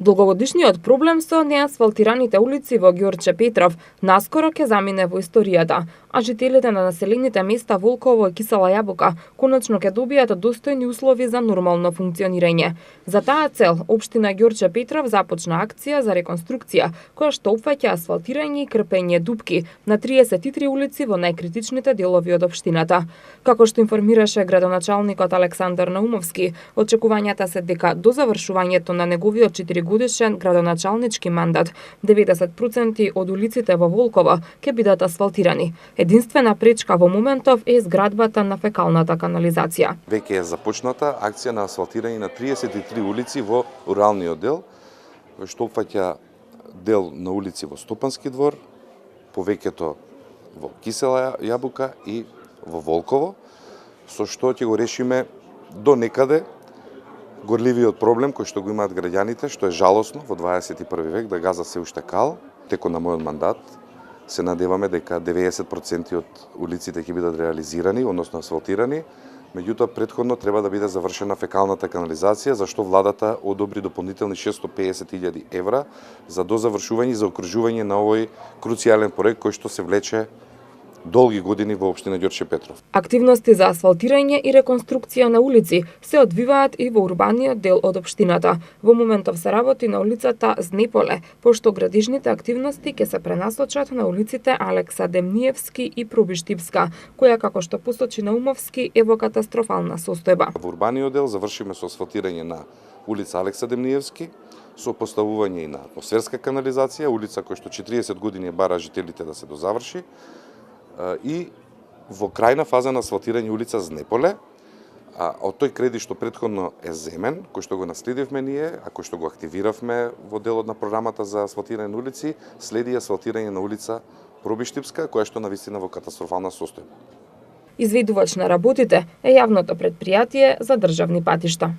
Долгогодишниот проблем со неасфалтираните улици во Ѓорче Петров наскоро ќе замине во историјата, а жителите на населените места Волково и Кисела Јабука конечно ќе добијат достојни услови за нормално функционирање. За таа цел, општина Ѓорче Петров започна акција за реконструкција, која што опфаќа асфалтирање и крпење дупки на 33 улици во најкритичните делови од општината. Како што информираше градоначалникот Александар Наумовски, очекувањата се дека до завршувањето на неговиот 4-годишен градоначалнички мандат, 90% од улиците во Волково ќе бидат асфалтирани. Единствена пречка во моментов е изградбата на фекалната канализација. Веќе е започната акција на асфалтирање на 33 улици во руралниот дел, што опфаќа дел на улици во Стопански двор, повеќето во Кисела Јабука и во Волково, со што ќе го решиме до некаде горливиот проблем кој што го имаат граѓаните, што е жалосно во 21 век да газа се уште кал. Текот на мојот мандат се надеваме дека 90% од улиците ќе бидат реализирани, односно асфалтирани. Меѓутоа, претходно треба да биде завршена фекалната канализација, зашто владата одобри дополнителни 650.000 евра за дозавршување и за окружување на овој круцијален проект кој што се влече долги години во општина Ѓорче Петров. Активности за асфалтирање и реконструкција на улици се одвиваат и во урбаниот дел од општината. Во моментов се работи на улицата Знеполе, пошто градижните активности ќе се пренасочат на улиците Алекса Демниевски и Пробиштипска, која, како што посочи Наумовски, е во катастрофална состојба. Во урбаниот дел завршиме со асфалтирање на улица Алекса Демниевски, со поставување и на атмосферска канализација, улица која што 40 години бара жителите да се дозаврши, и во крајна фаза на асфалтирање улица Знеполе, од тој кредит што претходно е земен, кој што го наследивме ние, а кој што го активиравме во делот на програмата за асфалтирање на улици, следи асфалтирање на улица Пробиштипска, која што навистина во катастрофална состојба. Изведувач на работите е јавното претпријатие за државни патишта.